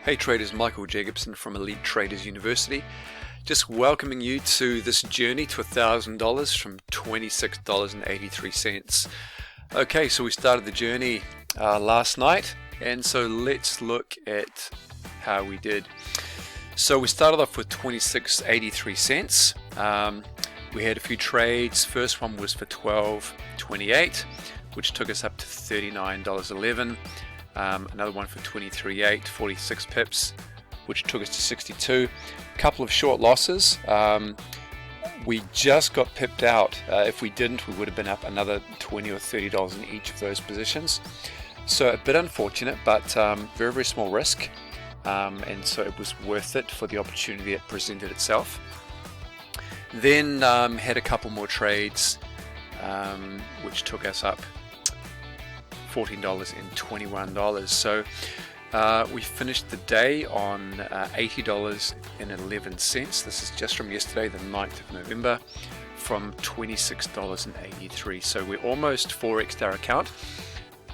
Hey traders, Michael Jacobson from Elite Traders University. Just welcoming you to this journey to $1,000 from $26.83. Okay, so we started the journey last night, and so let's look at how we did. So we started off with 26.83. We had a few trades. First one was for 12.28, which took us up to $39.11. Another one for 23.8, 46 pips, which took us to 62. A couple of short losses. We just got pipped out. If we didn't, we would have been up another $20 or $30 in each of those positions. So a bit unfortunate, but very, very small risk. And so it was worth it for the opportunity that presented itself. Then had a couple more trades, which took us up $14 and $21. So we finished the day on $80.11. This is just from yesterday, the 9th of November, from $26.83. So we're almost 4x'd our account.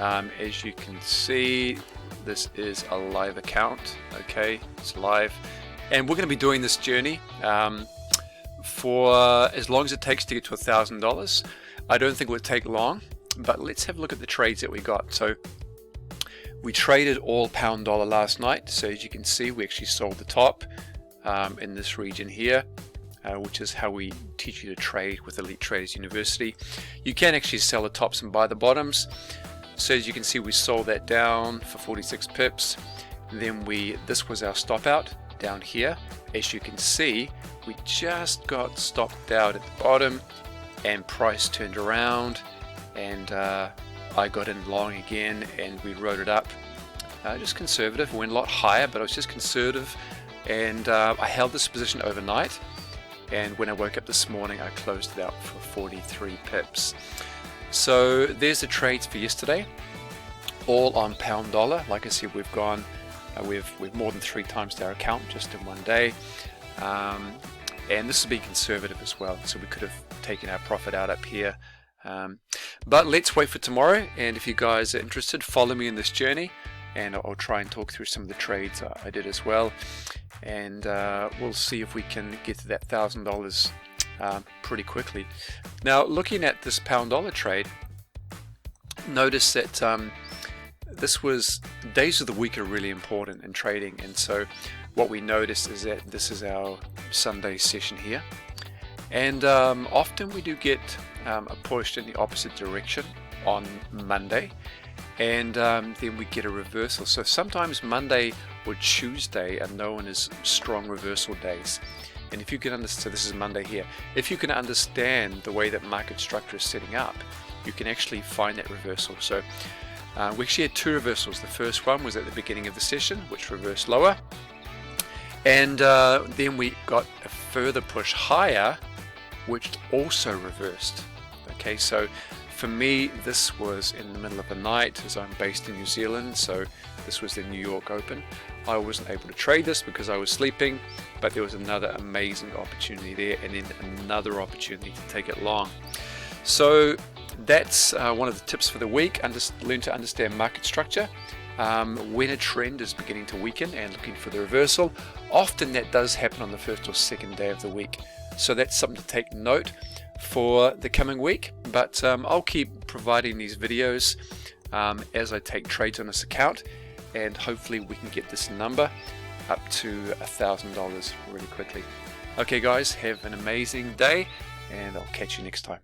As you can see, this is a live account. Okay, it's live, and we're going to be doing this journey for as long as it takes to get to $1,000. I don't think it would take long. But let's have a look at the trades that we got. So we traded all pound dollar last night. So as you can see, we actually sold the top in this region here, which is how we teach you to trade with Elite Traders University. You can actually sell the tops and buy the bottoms. So as you can see, we sold that down for 46 pips. Then this was our stop out down here. As you can see, we just got stopped out at the bottom and price turned around. And I got in long again, and we rode it up. Just conservative. We went a lot higher, but I was just conservative, and I held this position overnight. And when I woke up this morning, I closed it out for 43 pips. So there's the trades for yesterday, all on pound dollar. Like I said, we've gone, we've more than 3 times our account just in one day. And this has been conservative as well, so we could have taken our profit out up here. But let's wait for tomorrow, and if you guys are interested, follow me in this journey, and I'll try and talk through some of the trades I did as well, and we'll see if we can get to that $1,000 pretty quickly. Now, looking at this pound dollar trade, notice that this was days of the week are really important in trading, and so what we noticed is that this is our Sunday session here, and often we do get a push in the opposite direction on Monday, and then we get a reversal. So sometimes Monday or Tuesday are known as strong reversal days. And if you can understand, so this is Monday here, if you can understand the way that market structure is setting up, you can actually find that reversal. So we actually had 2 reversals. The first one was at the beginning of the session, which reversed lower, and then we got a further push higher, which also reversed. Okay, so for me, this was in the middle of the night, as I'm based in New Zealand, so this was the New York Open. I wasn't able to trade this because I was sleeping, but there was another amazing opportunity there, and then another opportunity to take it long. So that's one of the tips for the week. Learn to understand market structure. When a trend is beginning to weaken and looking for the reversal, often that does happen on the first or second day of the week. So that's something to take note for the coming week, but I'll keep providing these videos as I take trades on this account, and hopefully we can get this number up to $1,000 really quickly. Okay guys, have an amazing day, and I'll catch you next time.